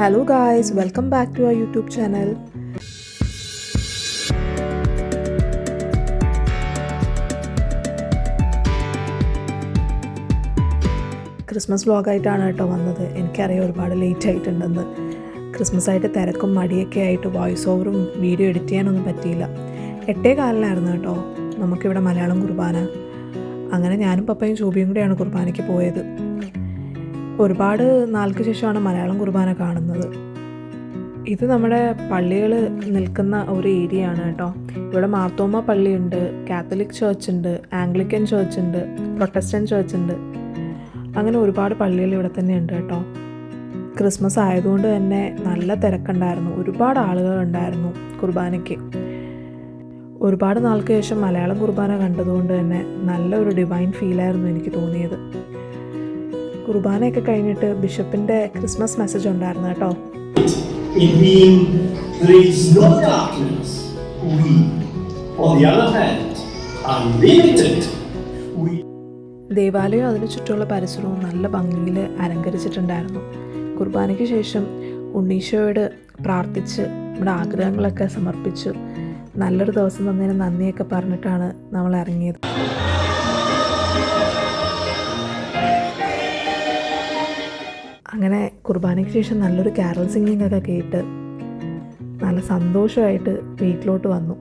Hello guys, welcome back to our YouTube channel. Christmas വ്ളോഗായിട്ടാണ് കേട്ടോ വന്നത്. എനിക്കറിയാം ഒരുപാട് ലേറ്റ് ആയിട്ടുണ്ടെന്ന്. ക്രിസ്മസ് ആയിട്ട് തിരക്കും മടിയൊക്കെ ആയിട്ട് വോയിസ് ഓവറും വീഡിയോ എഡിറ്റ് ചെയ്യാനൊന്നും പറ്റിയില്ല. 8:15 കേട്ടോ നമുക്കിവിടെ മലയാളം കുർബാന. അങ്ങനെ ഞാനും പപ്പയും ചൂബിയും കൂടെയാണ് കുർബാനയ്ക്ക് പോയത്. ഒരുപാട് നാൾക്ക് ശേഷമാണ് മലയാളം കുർബാന കാണുന്നത്. ഇത് നമ്മുടെ പള്ളികൾ നിൽക്കുന്ന ഒരു ഏരിയ ആണ് കേട്ടോ. ഇവിടെ മാർത്തോമ പള്ളിയുണ്ട്, കാത്തലിക് ചേർച്ച് ഉണ്ട്, ആംഗ്ലിക്കൻ ചേർച്ച് ഉണ്ട്, പ്രൊട്ടസ്റ്റന്റ് ചേർച്ച് ഉണ്ട്. അങ്ങനെ ഒരുപാട് പള്ളികൾ ഇവിടെ തന്നെ ഉണ്ട് കേട്ടോ. ക്രിസ്മസ് ആയതുകൊണ്ട് തന്നെ നല്ല തിരക്കുണ്ടായിരുന്നു. ഒരുപാട് ആളുകൾ ഉണ്ടായിരുന്നു കുർബാനയ്ക്ക്. ഒരുപാട് നാൾക്ക് ശേഷം മലയാളം കുർബാന കണ്ടതുകൊണ്ട് തന്നെ നല്ലൊരു ഡിവൈൻ ഫീലായിരുന്നു എനിക്ക് തോന്നിയത്. കുർബാനയൊക്കെ കഴിഞ്ഞിട്ട് ബിഷപ്പിൻ്റെ ക്രിസ്മസ് മെസ്സേജ് ഉണ്ടായിരുന്നു കേട്ടോ. In him there is no darkness. We, on the other hand, are limited. ദേവാലയം അതിന് ചുറ്റുമുള്ള പരിസരവും നല്ല ഭംഗിയിൽ അലങ്കരിച്ചിട്ടുണ്ടായിരുന്നു. കുർബാനയ്ക്ക് ശേഷം ഉണ്ണീശോയോട് പ്രാർത്ഥിച്ച് നമ്മുടെ ആഗ്രഹങ്ങളൊക്കെ സമർപ്പിച്ചു നല്ലൊരു ദിവസം തന്നതിന് നന്ദിയൊക്കെ പറഞ്ഞിട്ടാണ് നമ്മൾ ഇറങ്ങിയത്. അങ്ങനെ കുർബാനയ്ക്ക് ശേഷം നല്ലൊരു കാരൽ സിംഗിങ് ഒക്കെ കേട്ട് നല്ല സന്തോഷമായിട്ട് വീട്ടിലോട്ട് വന്നു.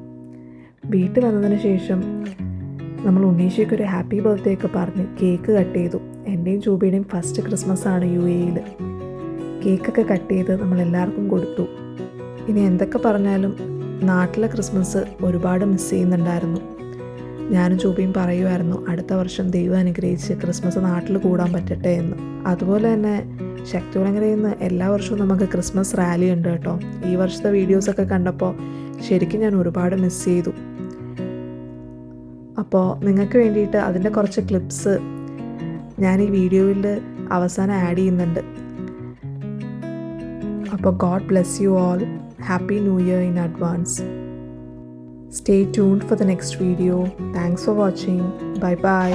വീട്ടിൽ വന്നതിന് ശേഷം നമ്മൾ ഉണ്ണീശയ്ക്ക് ഒരു ഹാപ്പി ബർത്ത്ഡേ ഒക്കെ പറഞ്ഞ് കേക്ക് കട്ട് ചെയ്തു. എൻ്റെയും ചൂബിയുടെയും ഫസ്റ്റ് ക്രിസ്മസ് ആണ് UAE. കേക്കൊക്കെ കട്ട് ചെയ്ത് നമ്മളെല്ലാവർക്കും കൊടുത്തു. ഇനി എന്തൊക്കെ പറഞ്ഞാലും നാട്ടിലെ ക്രിസ്മസ് ഒരുപാട് മിസ് ചെയ്യുന്നുണ്ടായിരുന്നു. ഞാനും ചൂബിയും പറയുമായിരുന്നു അടുത്ത വർഷം ദൈവം അനുഗ്രഹിച്ച് ക്രിസ്മസ് നാട്ടിൽ കൂടാൻ പറ്റട്ടെ എന്ന്. അതുപോലെ തന്നെ ശക്തികുളങ്ങരയിൽ നിന്ന് എല്ലാ വർഷവും നമുക്ക് ക്രിസ്മസ് റാലി ഉണ്ട് കേട്ടോ. ഈ വർഷത്തെ വീഡിയോസൊക്കെ കണ്ടപ്പോൾ ശരിക്കും ഞാൻ ഒരുപാട് മിസ് ചെയ്തു. അപ്പോൾ നിങ്ങൾക്ക് വേണ്ടിയിട്ട് അതിൻ്റെ കുറച്ച് ക്ലിപ്സ് ഞാൻ ഈ വീഡിയോയിൽ അവസാനം ആഡ് ചെയ്യുന്നുണ്ട്. അപ്പോൾ God bless you all. Happy New Year in advance. Stay tuned for the next video. Thanks for watching. Bye bye.